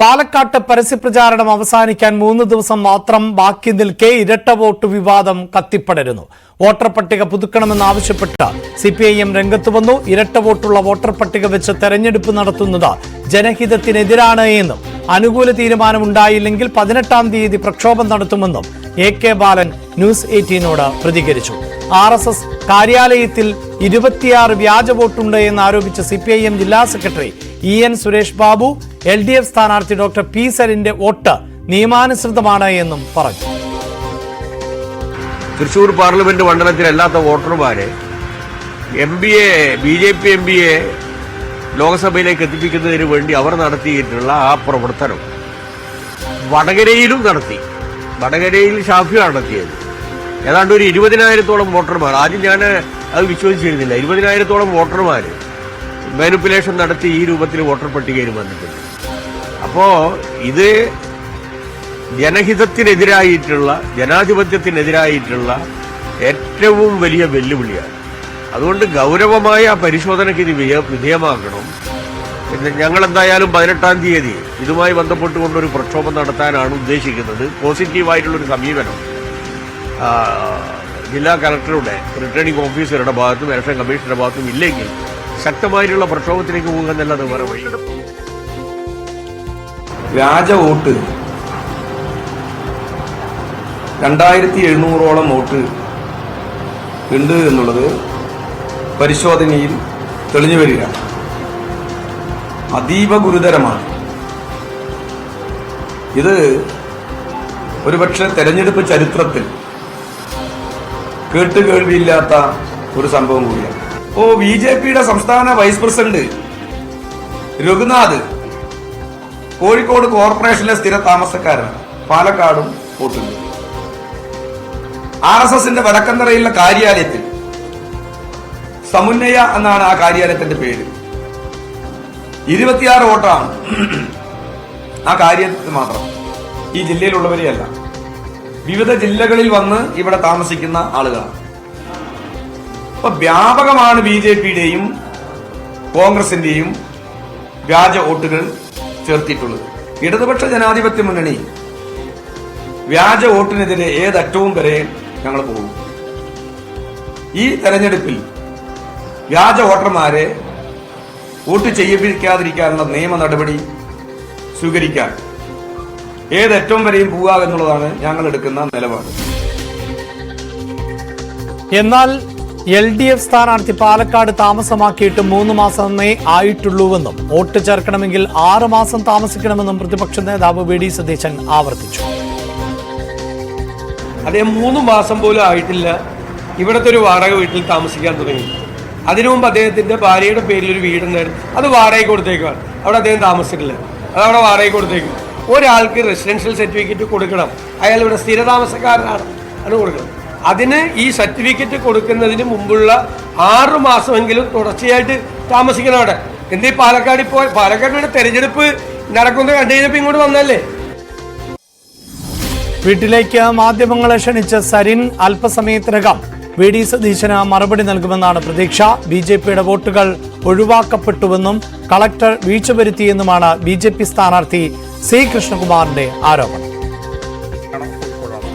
പാലക്കാട്ട് പരസ്യപ്രചാരണം അവസാനിക്കാൻ 3 ദിവസം മാത്രം ബാക്കി നിൽക്കെ ഇരട്ട വോട്ട് വിവാദം കത്തിപ്പടരുന്നു. വോട്ടർ പട്ടിക പുതുക്കണമെന്നാവശ്യപ്പെട്ട് സിപിഐഎം രംഗത്ത് വന്നു. ഇരട്ട വോട്ടുള്ള വോട്ടർ പട്ടിക വെച്ച് തെരഞ്ഞെടുപ്പ് നടത്തുന്നത് ജനഹിതത്തിനെതിരാണ് എന്നും അനുകൂല തീരുമാനമുണ്ടായില്ലെങ്കിൽ 18-ാം തീയതി പ്രക്ഷോഭം നടത്തുമെന്നും AK ബാലൻ ന്യൂസ് 18നോട് പ്രതികരിച്ചു. RSS കാര്യാലയത്തിൽ 26 വ്യാജ വോട്ടുണ്ട് എന്നാരോപിച്ച സിപിഐഎം ജില്ലാ secretary EN Suresh Babu LDF സ്ഥാനാർത്ഥി ഡോക്ടർ P സരിന്റെ വോട്ട് നിയമാനുസൃതമാണ് എന്നും പറഞ്ഞു. തൃശൂർ പാർലമെന്റ് മണ്ഡലത്തിലല്ലാത്ത വോട്ടർമാരെ BJP MPA ലോക്സഭയിലേക്ക് എത്തിപ്പിക്കുന്നതിന് വേണ്ടി അവർ നടത്തിയിട്ടുള്ള ആ പ്രവർത്തനം വടകരയിലും നടത്തി. വടകരയിൽ ഷാഫി നടത്തിയത് ഏതാണ്ട് ഒരു 20,000-ഓളം വോട്ടർമാർ, ആദ്യം ഞാൻ അത് വിശ്വസിച്ചിരുന്നില്ല, 20,000-ഓളം വോട്ടർമാർ മാനിപ്പുലേഷൻ നടത്തി ഈ രൂപത്തിൽ വോട്ടർ പട്ടികയിൽ വന്നിട്ടുണ്ട്. അപ്പോ ഇത് ജനഹിതത്തിനെതിരായിട്ടുള്ള, ജനാധിപത്യത്തിനെതിരായിട്ടുള്ള ഏറ്റവും വലിയ വെല്ലുവിളിയാണ്. അതുകൊണ്ട് ഗൗരവമായ പരിശോധനയ്ക്ക് ഇത് വിധേയമാക്കണം. പിന്നെ ഞങ്ങൾ എന്തായാലും 18-ാം തീയതി ഇതുമായി ബന്ധപ്പെട്ടുകൊണ്ടൊരു പ്രക്ഷോഭം നടത്താനാണ് ഉദ്ദേശിക്കുന്നത്. പോസിറ്റീവായിട്ടുള്ളൊരു സമീപനം ജില്ലാ കളക്ടറുടെ, റിട്ടേണിംഗ് ഓഫീസറുടെ ഭാഗത്തും ഇലക്ഷൻ കമ്മീഷന്റെ ഭാഗത്തും ഇല്ലെങ്കിൽ ശക്തമായിട്ടുള്ള പ്രക്ഷോഭത്തിലേക്ക് പോകുക എന്നല്ലാതെ വേറെ വഴി. വ്യാജ വോട്ട് 2700-ഓളം വോട്ട് ഉണ്ട് എന്നുള്ളത് പരിശോധനയിൽ തെളിഞ്ഞു വരിക അതീവ ഗുരുതരമാണ്. ഇത് ഒരുപക്ഷെ തെരഞ്ഞെടുപ്പ് ചരിത്രത്തിൽ കേട്ടുകേൾവിയില്ലാത്ത ഒരു സംഭവം കൂടിയാണ്. BJPയുടെ സംസ്ഥാന വൈസ് പ്രസിഡന്റ് രഘുനാഥ് കോഴിക്കോട് കോർപ്പറേഷനിലെ സ്ഥിര താമസക്കാരനാണ്. പാലക്കാടും വോട്ടുണ്ട്. RSSന്റെ വടക്കന്തറയിലുള്ള കാര്യാലയത്തിൽ സമുന്നയ എന്നാണ് ആ കാര്യാലയത്തിന്റെ പേര്. 26 വോട്ടാണ് ആ കാര്യത്തിൽ മാത്രം. ഈ ജില്ലയിലുള്ളവരെയല്ല, വിവിധ ജില്ലകളിൽ വന്ന് ഇവിടെ താമസിക്കുന്ന ആളുകളാണ്. അപ്പൊ വ്യാപകമാണ് BJPയുടെയും കോൺഗ്രസിന്റെയും വ്യാജ വോട്ടുകൾ ചേർത്തിട്ടുള്ളത്. ഇടതുപക്ഷ ജനാധിപത്യ മുന്നണി വ്യാജ വോട്ടിനെതിരെ ഏതറ്റവും വരെ ഞങ്ങൾ പോകും. ഈ തെരഞ്ഞെടുപ്പിൽ വ്യാജ വോട്ടർമാരെ വോട്ട് ചെയ്യിപ്പിക്കാതിരിക്കാനുള്ള നിയമ നടപടി സ്വീകരിക്കാൻ ഏതറ്റവും വരെയും പോവുക എന്നുള്ളതാണ് ഞങ്ങൾ എടുക്കുന്ന നിലപാട്. എന്നാൽ LDF സ്ഥാനാർത്ഥി പാലക്കാട് താമസമാക്കിയിട്ട് 3 മാസമേ ആയിട്ടുള്ളൂവെന്നും വോട്ട് ചേർക്കണമെങ്കിൽ 6 മാസം താമസിക്കണമെന്നും പ്രതിപക്ഷ നേതാവ് VD സതീശൻ ആവർത്തിച്ചു. അദ്ദേഹം 3 മാസം പോലും ആയിട്ടില്ല ഇവിടുത്തെ ഒരു വാടക വീട്ടിൽ താമസിക്കാൻ തുടങ്ങി. അതിനു മുമ്പ് അദ്ദേഹത്തിന്റെ ഭാര്യയുടെ പേരിൽ ഒരു വീടുണ്ടായിരുന്നു, അത് വാടകയ്ക്ക് കൊടുത്തേക്കാണ്. അവിടെ അദ്ദേഹം താമസിച്ചിട്ടില്ല, അതവിടെ വാടകയ്ക്ക് കൊടുത്തേക്കും. ഒരാൾക്ക് റെസിഡൻഷ്യൽ സർട്ടിഫിക്കറ്റ് കൊടുക്കണം, അയാൾ ഇവിടെ സ്ഥിര താമസക്കാരനാണ്, അത് കൊടുക്കണം. അതിന് ഈ സർട്ടിഫിക്കറ്റ് കൊടുക്കുന്നതിന് മുമ്പുള്ള 6 മാസമെങ്കിലും തുടർച്ചയായിട്ട് താമസിക്കണം അവിടെ. എന്തേ പാലക്കാടിന്റെ തെരഞ്ഞെടുപ്പ് നടക്കുന്നത് കണ്ടു കഴിഞ്ഞപ്പോൾ ഇങ്ങോട്ട് വന്നല്ലേ. വീട്ടിലേക്ക് മാധ്യമങ്ങളെ ക്ഷണിച്ച സരിൻ അല്പസമയത്തിനകം VD സതീശന് മറുപടി നൽകുമെന്നാണ് പ്രതീക്ഷ. BJPയുടെ വോട്ടുകൾ ഒഴിവാക്കപ്പെട്ടുവെന്നും കളക്ടർ വീഴ്ച വരുത്തിയെന്നുമാണ് BJP സ്ഥാനാർത്ഥി C കൃഷ്ണകുമാറിന്റെ ആരോപണം.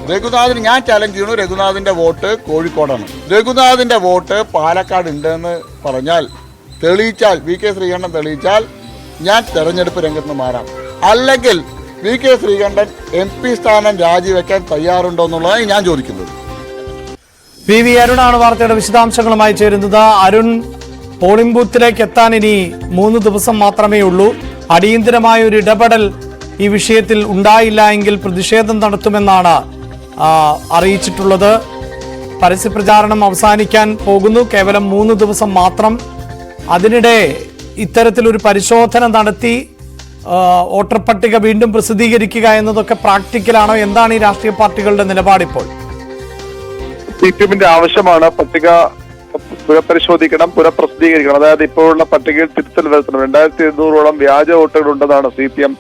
രഘുനാഥിന് ഞാൻ ചാലഞ്ച് ചെയ്യുന്നു. രഘുനാഥിന്റെ വോട്ട് കോഴിക്കോടാണ്. രഘുനാഥിന്റെ വോട്ട് പാലക്കാട് ഉണ്ടെന്ന് പറഞ്ഞാൽ, തെളിയിച്ചാൽ, VK ശ്രീകണ്ഠൻ തെളിയിച്ചാൽ ഞാൻ തെരഞ്ഞെടുപ്പ് രംഗത്ത് മാറാം. അല്ലെങ്കിൽ VK ശ്രീകണ്ഠൻ MP സ്ഥാനം രാജിവെക്കാൻ തയ്യാറുണ്ടോ എന്നുള്ളതാണ് ഞാൻ ചോദിക്കുന്നത്. PV അരുണാണ് വാർത്തയുടെ വിശദാംശങ്ങളുമായി ചേരുന്നത്. അരുൺ, പോളിംഗ് ബൂത്തിലേക്ക് എത്താൻ ഇനി 3 ദിവസം മാത്രമേ ഉള്ളൂ. അടിയന്തരമായ ഒരു ഇടപെടൽ ഈ വിഷയത്തിൽ ഉണ്ടായില്ല എങ്കിൽ പ്രതിഷേധം നടത്തുമെന്നാണ് അറിയിച്ചിട്ടുള്ളത്. പരസ്യപ്രചാരണം അവസാനിക്കാൻ പോകുന്നു, കേവലം 3 ദിവസം മാത്രം. അതിനിടെ ഇത്തരത്തിലൊരു പരിശോധന നടത്തി വോട്ടർ പട്ടിക വീണ്ടും പ്രസിദ്ധീകരിക്കുക എന്നതൊക്കെ പ്രാക്ടിക്കലാണോ? എന്താണ് ഈ രാഷ്ട്രീയ പാർട്ടികളുടെ നിലപാടിപ്പോൾ? CPMന്റെ ആവശ്യമാണ് പട്ടിക പുനഃപരിശോധിക്കണം, പുനഃപ്രസിദ്ധീകരിക്കണം. അതായത് ഇപ്പോഴുള്ള പട്ടികയിൽ തിരുത്തൽ വരുത്തണം. 2700-ഓളം വ്യാജ വോട്ടുകൾ ഉണ്ടെന്നാണ് CPM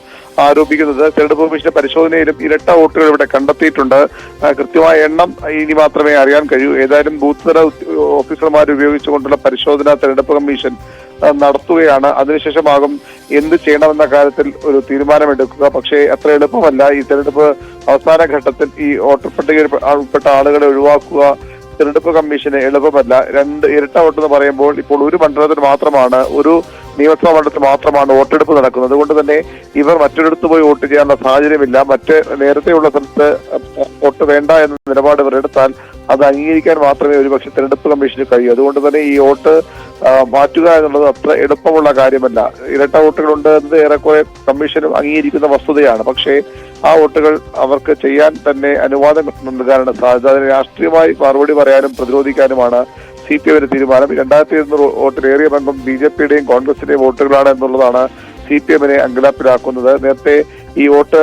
ആരോപിക്കുന്നത്. തെരഞ്ഞെടുപ്പ് കമ്മീഷന്റെ പരിശോധനയിലും ഇരട്ട വോട്ടുകൾ ഇവിടെ കണ്ടെത്തിയിട്ടുണ്ട്. കൃത്യമായ എണ്ണം ഇനി മാത്രമേ അറിയാൻ കഴിയൂ. ഏതായാലും ബൂത്ത് തല ഓഫീസർമാർ ഉപയോഗിച്ചുകൊണ്ടുള്ള പരിശോധന തെരഞ്ഞെടുപ്പ് കമ്മീഷൻ നടത്തുകയാണ്. അതിനുശേഷമാകും എന്ത് ചെയ്യണമെന്ന കാര്യത്തിൽ ഒരു തീരുമാനമെടുക്കുക. പക്ഷേ അത്ര എളുപ്പമല്ല. ഈ തെരഞ്ഞെടുപ്പ് അവസാന ഘട്ടത്തിൽ ഈ വോട്ടർ പട്ടികയിൽ ഉൾപ്പെട്ട ആളുകളെ ഒഴിവാക്കുക തെരഞ്ഞെടുപ്പ് കമ്മീഷന് എളുപ്പമല്ല. ഇരട്ട വോട്ട് എന്ന് പറയുമ്പോൾ ഇപ്പോൾ ഒരു മണ്ഡലത്തിൽ മാത്രമാണ്, ഒരു നിയമസഭാ മണ്ഡലത്തിൽ മാത്രമാണ് വോട്ടെടുപ്പ് നടക്കുന്നത്. അതുകൊണ്ട് തന്നെ ഇവർ മറ്റൊരിടത്ത് പോയി വോട്ട് ചെയ്യാനുള്ള സാഹചര്യമില്ല. നേരത്തെയുള്ള സ്ഥലത്ത് വോട്ട് വേണ്ട എന്ന നിലപാട് ഇവർ എടുത്താൽ അത് അംഗീകരിക്കാൻ മാത്രമേ ഒരുപക്ഷെ തെരഞ്ഞെടുപ്പ് കമ്മീഷന് കഴിയൂ. അതുകൊണ്ട് തന്നെ ഈ വോട്ട് മാറ്റുക എന്നുള്ളത് അത്ര എളുപ്പമുള്ള കാര്യമല്ല. ഇരട്ട വോട്ടുകളുണ്ട് എന്നത് ഏറെക്കുറെ കമ്മീഷനും അംഗീകരിക്കുന്ന വസ്തുതയാണ്. പക്ഷേ ആ വോട്ടുകൾ അവർക്ക് ചെയ്യാൻ തന്നെ അനുവാദം നൽകാനാണ് സാധ്യത. അതിന് രാഷ്ട്രീയമായി മറുപടി പറയാനും പ്രതിരോധിക്കാനുമാണ് CPIയുടെ തീരുമാനം. 2700 വോട്ടിലേറിയ ബന്ധം BJPയുടെയും കോൺഗ്രസിന്റെയും വോട്ടുകളാണ് എന്നുള്ളതാണ് CPIനെ അങ്കലാപ്പിലാക്കുന്നത്. നേരത്തെ ഈ വോട്ട്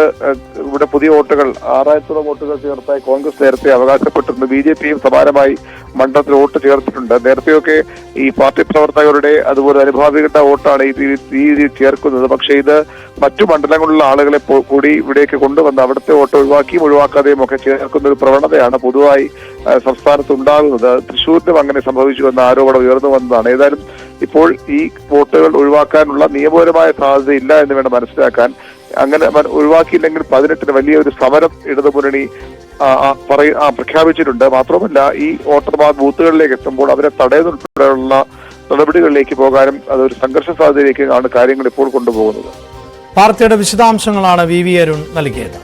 ഇവിടെ പുതിയ വോട്ടുകൾ 6000 വോട്ടുകൾ ചേർത്തായി കോൺഗ്രസ് നേരത്തെ അവകാശപ്പെട്ടിട്ടുണ്ട്. BJPയും സമാനമായി മണ്ഡലത്തിൽ വോട്ട് ചേർത്തിട്ടുണ്ട്. നേരത്തെയൊക്കെ ഈ പാർട്ടി പ്രവർത്തകരുടെ അതുപോലെ അനുഭാവികളുടെ വോട്ടാണ് ഈ രീതിയിൽ ചേർക്കുന്നത്. പക്ഷേ ഇത് മറ്റു മണ്ഡലങ്ങളിലുള്ള ആളുകളെ കൂടി ഇവിടേക്ക് കൊണ്ടുവന്ന് അവിടുത്തെ വോട്ട് ഒഴിവാക്കിയും ഒഴിവാക്കാതെയും ഒക്കെ ചേർക്കുന്ന ഒരു പ്രവണതയാണ് പൊതുവായി സംസ്ഥാനത്ത് ഉണ്ടാകുന്നത്. തൃശ്ശൂരിലും അങ്ങനെ സംഭവിച്ചു എന്ന ആരോപണം ഉയർന്നു വന്നതാണ്. ഏതായാലും ഇപ്പോൾ ഈ വോട്ടുകൾ ഒഴിവാക്കാനുള്ള നിയമപരമായ സാധ്യതയില്ല എന്ന് വേണം മനസ്സിലാക്കാൻ. അങ്ങനെ ഒഴിവാക്കിയില്ലെങ്കിൽ 18-ന് വലിയൊരു സമരം ഇടതുമുന്നണി പ്രഖ്യാപിച്ചിട്ടുണ്ട്. മാത്രമല്ല ഈ വോട്ടർമാർ ബൂത്തുകളിലേക്ക് എത്തുമ്പോൾ അവരെ തടയുന്നതുൾപ്പെടെയുള്ള നടപടികളിലേക്ക് പോകാനും അതൊരു സംഘർഷ സാധ്യതയിലേക്കാണ് കാര്യങ്ങൾ ഇപ്പോൾ കൊണ്ടുപോകുന്നത്. വാർത്തയുടെ വിശദാംശങ്ങളാണ് VV അരുൺ നൽകിയത്.